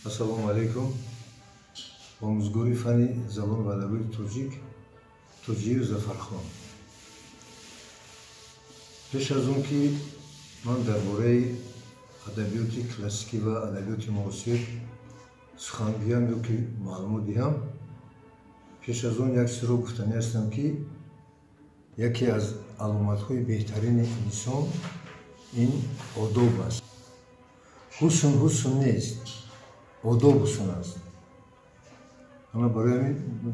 Ассалому алайкум. Омӯзгори фанни забон ва адабиёти тоҷик Тоҷиев Зафархон. Пеш аз он ки ман дар бораи адабиёти классикӣ ва адабиёти муосир сухан гӯям ё ки маълумот диҳам, пеш аз он як чизро гуфтанӣ ҳастам ки яке аз аломатҳои беҳтарини инсон ин одоб аст. ҳусн нест, одоб ҳусн аст.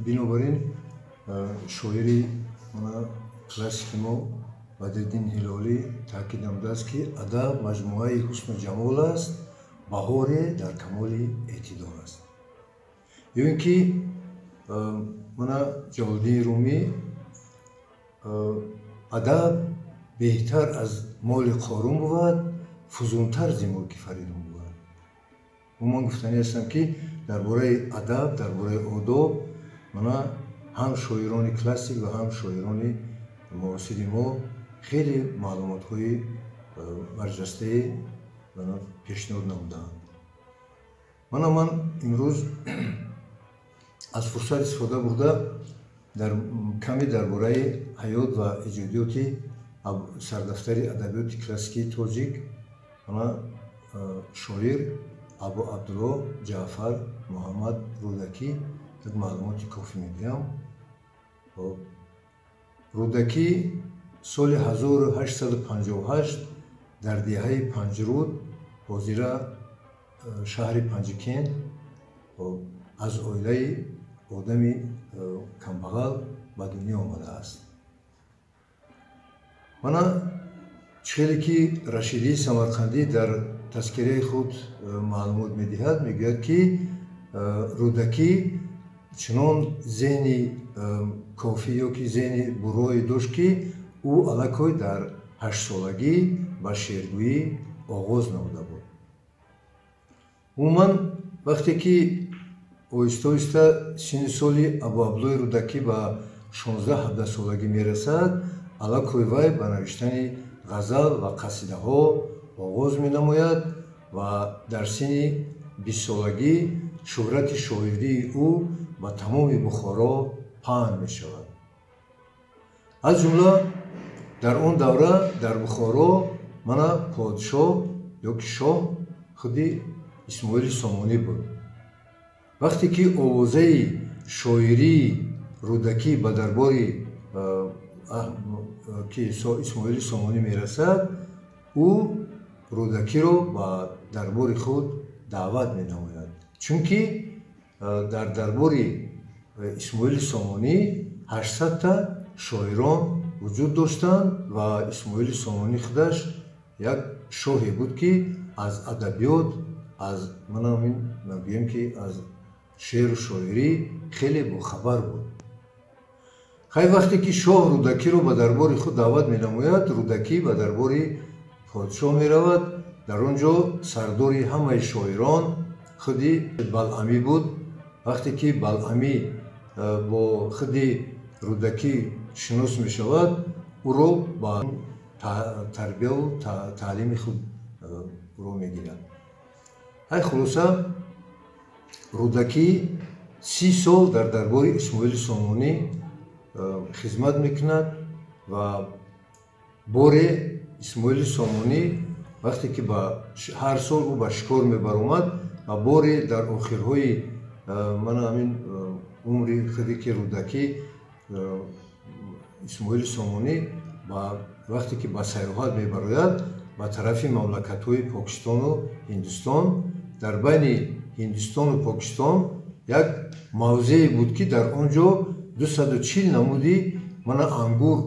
Бинобар ин шоири классики мо Бадриддин Ҳилолӣ таъкид намудааст ки адаб маҷмӯаи ҳусну ҷамол аст, баҳоре дар камоли эътидол аст. ё ин ки Ҷалолиддини Румӣ адаб беҳтар аз моли Қорун бувад, фузунтар зи мулки Фаридун бувад. Ман гуфтанӣ ҳастам ки дар бораи адаб, дар бораи одоб ҳам шоирони классик ва ҳам шоирони муосири мо хеле маълумотҳои барҷастаи пешниҳод намудаанд. Ман имрӯз аз фурсат истифода бурда каме дар бораи ҳаёт ва иҷодиёти сардафтари адабиёти классикии тоҷик шоир Абу Абдулло Ҷаъфар Муҳаммад Рӯдакӣ як маълумоти кофӣ медиҳам. Рӯдакӣ соли 1858 дар диҳаи Панҷруд, ҳозира шаҳри Панҷикент, аз оилаи одами камбағал ба дунё омадааст. Чхеле ки Рашидии Самарқандӣ дар таскираи худ маълумот медиҳад, мегӯяд ки Рӯдакӣ чунон зеҳни кофӣ ё ки зеҳни буррое дошт ки ӯ аллакой дар 8-солагӣ ба шеъргӯӣ оғоз намуда буд. Умуман вақте ки оҳиста синни соли Абу Абдуллои Рӯдакӣ ба 16-17 солагӣ мерасад, аллакой вай ба навиштани ғазал ва қасидаҳо оғоз менамояд ва дар синни 20-солагӣ шӯҳрати шоирии ӯ ба тамоми Бухоро паҳн мешавад. аз ҷумла дар он давра дар Бухоро подшоҳ ё ки шоҳ худи Исмоили Сомонӣ буд. Вақте ки овозаи шоирии Рӯдакӣ ба дарбори Исмоили Сомонӣ мерасад, ӯ Рӯдакиро ба дарбори худ даъват менамояд, чунки дар дарбори Исмоили Сомонӣ 800-та шоирон вуҷуд доштанд ва Исмоили Сомонӣ худаш як шоҳе буд ки аз адабиёт, гӯем ки аз шеъру шоирӣ хеле бохабар буд. Вақте ки шоҳ Рӯдакиро ба дарбори худ даъват менамояд, Рӯдакӣ ба дарбори подшоҳ меравад. Дар он ҷо сардори ҳамаи шоирон худи Балъамӣ буд. Вақте ки Балъамӣ бо худи Рӯдакӣ шинос мешавад, ӯро ба тарбияву таълими худ ӯро мегирад. Хулоса Рӯдакӣ 30 сол дар дарбори Исмоили Сомонӣ хизмат мекунад ва боре Исмоили Сомонӣ вақте ки ҳар сол ӯ ба шикор мебаромад ва боре дар охирҳои умри худи ки Рӯдакӣ Исмоили Сомонӣ вақте ки ба сайёҳат мебарояд ба тарафи мамлакатҳои Покистону Ҳиндустон, дар байни Ҳиндустону Покистон як мавзеъе буд ки дар он ҷо 240 намуди ангур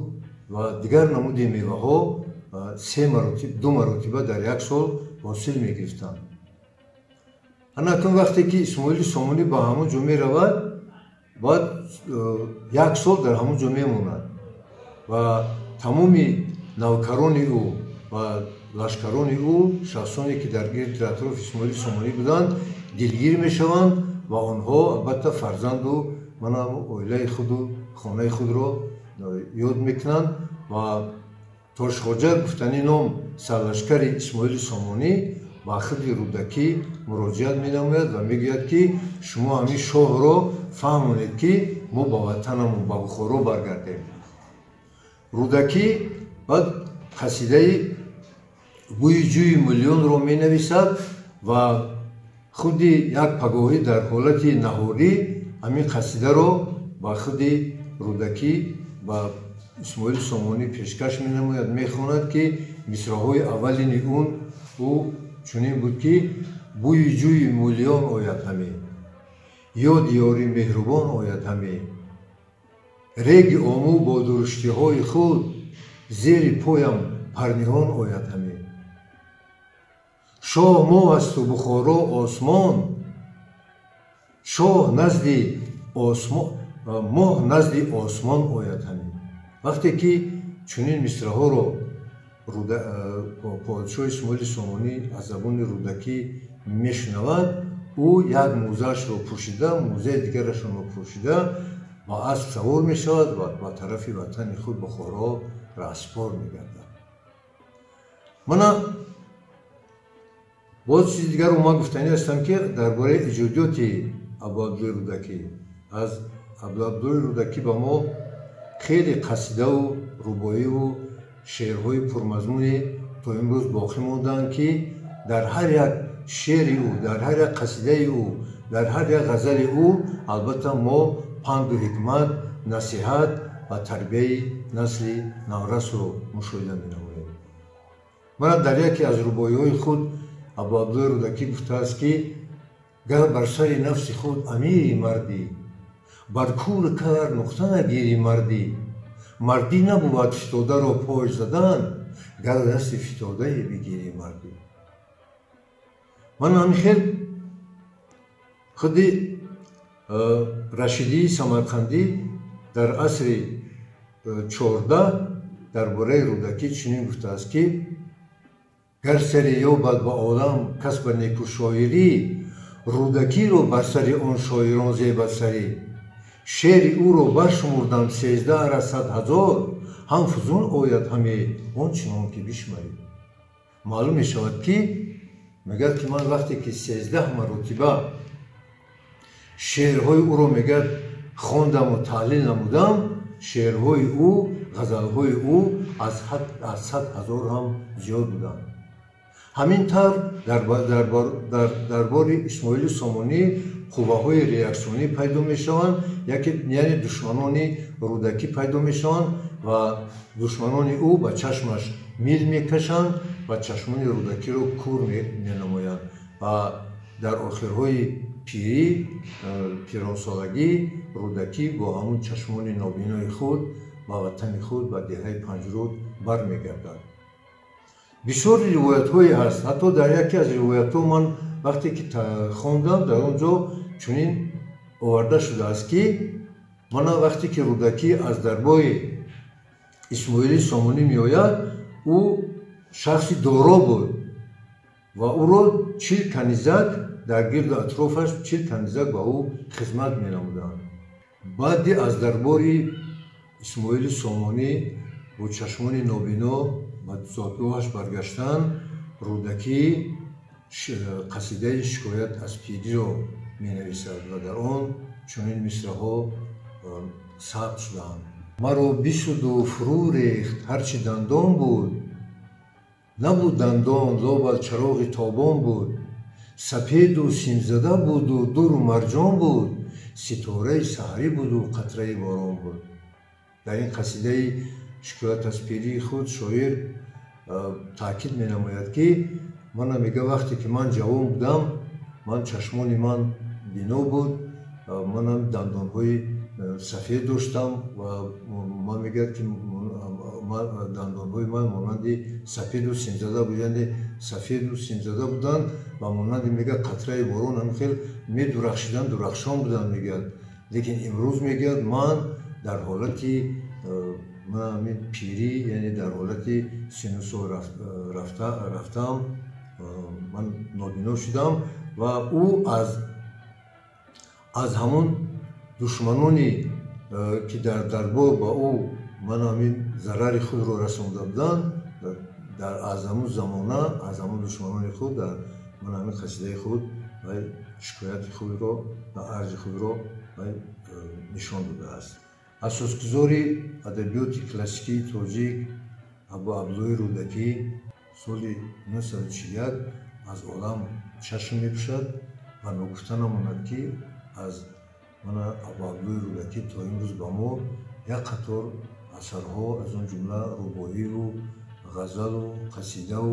ва дигар намуди меваҳо 2 маротиба дар як сол ҳосил мегирифтанд. Акнун вақте ки Исмоили Сомонӣ ба ҳамон ҷо меравад, баъд як сол дар ҳамон ҷо мемонад ва тамоми навкарони ӯ ва лашкарони ӯ, шахсоне ки дар гирди атрофи Исмоили Сомонӣ буданд, дилгир мешаванд ва онҳо албатта фарзанду оилаи худу хонаи худро ёд мекунанд ва Тошхоҷа гуфтани ном сарлашкари Исмоили Сомонӣ ба худи рӯдакӣ муроҷиат менамояд ва мегӯяд ки шумо ҳамин шоҳро фаҳмонед ки мо ба ватанамон ба Бухоро баргардем. Рӯдакӣ баъд қасидаи бӯи ҷӯи миллионро менависад ва худи як пагоҳӣ дар ҳолати наҳорӣ ҳамин қасидаро ба худи рӯдакӣ ба Исмоили Сомонӣ пешкаш менамояд, мехонад ки мисроҳои аввалини ӯ чунин буд ки бӯи ҷӯи мулён ояд ҳамин, ёди ёри меҳрубон ояд ҳамин, реги омӯ бо дуруштиҳои худ зери поям парниҳон ояд ҳамин. Шоҳ моҳ асту Бухоро осмон, шоҳ назди моҳ назди осмон ояд ҳамин. вақте ки чунин мисраҳоро подшоҳи Исмоили Сомонӣ аз забони рӯдакӣ мешунавад, ӯ як мӯзаашро пӯшида, мӯзаи дигарашонро пӯшида ба асп савор мешавад ва ба тарафи ватани худ Бухоро распор мегардад. мана боз чизи дигаро ман гуфтанӣ ҳастам ки дар бораи иҷодиёти Абдулабдуллои Рӯдакӣ. аз Абдулабдуллои Рӯдакӣ ба мо хеле қасидаву рӯбоиву шеърҳои пурмазмуне то имрӯз боқӣ мондаанд ки дар ҳар як шеъри ӯ, дар ҳар як қасидаи ӯ, дар ҳар як ғазали ӯ албатта мо панду ҳикмат, насиҳат ва тарбияи насли наврасро мушоҳида менамоем. ман дар яке аз рӯбоиҳои худ Абдулабдуллои Рӯдакӣ гуфтааст ки гар бар сари нафси худ амири мардӣ, бар кӯри кар нуқта нагирӣ мардӣ, мардӣ набуд фитодаро пош задан, гар дасти фитодае бигирӣ мардӣ. ман ҳамихел худи Рашидии Самарқандӣ дар асри 14 дар бораи Рӯдакӣ чунин гуфтааст ки гар саре ёбад ба одам кас ба некушоирӣ, Рӯдакиро бар сари он шоирон зебасарӣ, шеъри ӯро баршумурдам 13 100 000, ҳам фузун ояд ҳаме он чунон ки бишмарӣ. маълум мешавад ки мегӯяд ки ман вақте ки 13 маротиба шеърҳои ӯро мегӯяд хондаму таҳлил намудам, шеърҳои ӯ, ғазалҳои ӯ аз 100 000 ҳам зиёд буданд. ҳамин тавр дар бори Исмоили Сомонӣ қувваҳои реаксионӣ пайдо мешаванд, яъне душманони Рӯдакӣ пайдо мешаванд ва душманони ӯ ба чашмаш мил мекашанд ва чашмони Рӯдакиро кур менамоянд ва дар охирҳои пиронсолагӣ Рӯдакӣ бо ҳамун чашмони нобинои худ ба ватани худ ба деҳаи Панҷрӯд бармегардад. бисёр ривоятҳое ҳаст. ҳатто дар яке аз ривоятҳо ман вақте ки хондам, дар он ҷо чунин оварда шудааст ки мана вақте ки Рӯдакӣ аз дарбои Исмоили Сомонӣ меояд, ӯ шахси доро буд ва ӯро 40 канизак дар гирду атрофаш 40 канизак ба ӯ хизмат менамуданд. баъди аз дарбори Исмоили Сомонӣ бо чашмони нобино ба зодгоҳаш баргаштан, Рӯдакӣ қасидаи шикоят аз пириро менависад ва дар он чунин мисраҳо сабт шудаанд. маро бисуду фурӯ рехт ҳарчи дандон буд, набуд дандон лобал чароғи тобон буд, сапеду симзада буду дуру марҷон буд, ситораи саҳрӣ буду қатраи борон буд. дар ин қасидаи шикоят аз пирии худ шоир таъкид менамояд ки мана мега вақте ки ман ҷавон будам, ман чашмони ман бино буд, манам дандонҳои сафед доштам ва ман мегӯяд ки дандонҳои ман монанди сафеду симзада буд, яъне сафеду симзада буданд ва монанди мегӯяд қатраи борон ҳамихел медурахшидан, дурахшон буданд мегӯяд. лекин имрӯз мегӯяд ман дар ҳолати ҳамин пирӣ, яъне дар ҳолати сину сол рафтаам, ман нобино шудам ва ӯ аз ҳамон душманоне ки дар дарбор ба ӯ ман ҳамин зарари худро расонида буданд, аз ҳамон замона, аз ҳамон душманони худ ман ҳамин қасидаи худ шикояти худро ва арзи худро нишон додааст. асосгузори адабиёти классикии тоҷик Абу Абдуллои Рӯдакӣ соли 1941 аз олам чашм мепӯшад ва ногуфта намонад ки аз мана Абу Абдуллои Рӯдакӣ то имрӯз ба мо як қатор асарҳо аз он ҷумла рубоию, ғазалу, қасидау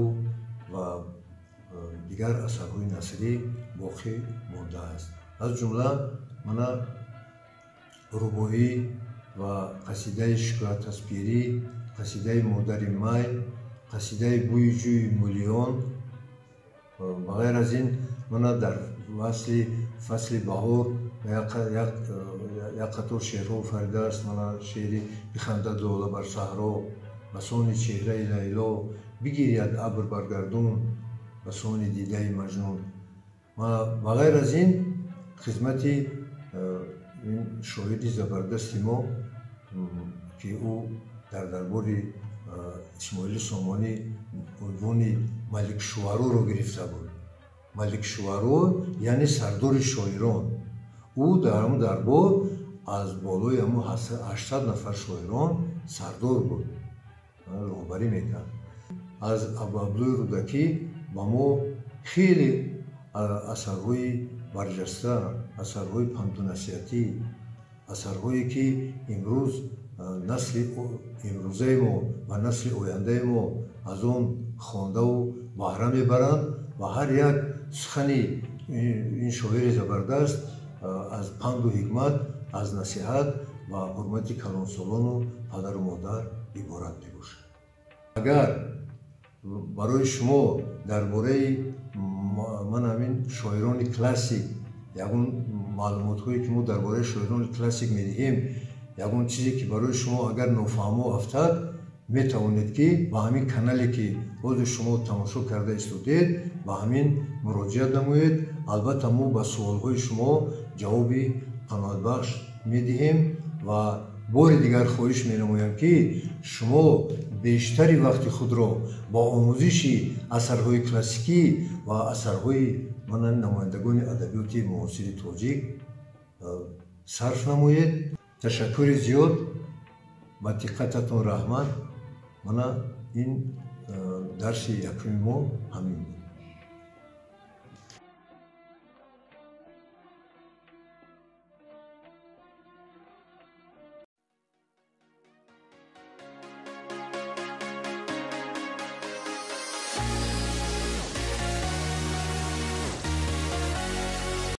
ва дигар асарҳои насрӣ боқӣ мондааст. аз ҷумла мана рубоӣ ва қасидаи шикоят аз пирӣ, қасидаи модари май, қасидаи бӯи ҷӯи мулиён ва ғайр аз ин мана дар фасли баҳор як қатор шеърҳо офаридааст. мана шеъри бихандад лола бар саҳро, ба сони чеҳраи лайло, бигиряд абр бар гардун, ба сони дидаи маҷнун ва ғайр аз ин хизмати ин шоири забардасти мо ки ӯ дар дарбори исмоили сомонӣ унвони маликшуароро гирифта буд. маликшуаро яъне сардори шоирон. ӯ дар ҳамун дарбор аз болои ҳамун 800 нафар шоирон сардор буд, роҳбарӣ мекард. аз Абу Абдуллои Рӯдакӣ ба мо хеле асарҳои барҷаста, асарҳои пандунасиҳатӣ, асарҳое ки имрӯз насли имрӯзаи мо ва насли ояндаи мо аз он хондаву баҳра мебаранд ва ҳар як сухани ин шоири забардаст аз панду ҳикмат, аз насиҳат ва ҳурмати калонсолону падару модар иборат мебошад. агар барои шумо дар бораи ман ҳамин шоирони классик ягон маълумотҳое ки мо дар бораи шоирони классик медиҳем, ягон чизе ки барои шумо агар нофаҳмо афтад, метавонед ки ба ҳамин канале ки ҳозир шумо тамошо карда истодед ба ҳамин муроҷиат намоед. албатта мо ба суолҳои шумо ҷавоби қаноатбахш медиҳем ва бори дигар хоҳиш менамоям ки шумо бештари вақти худро ба омӯзиши асарҳои классикӣ ва асарҳои мана намояндагони адабиёти муосири тоҷик сарф намоед. ташаккури зиёд, ба диққататон раҳмат. мана ин дарси якуми мо ҳамин буд.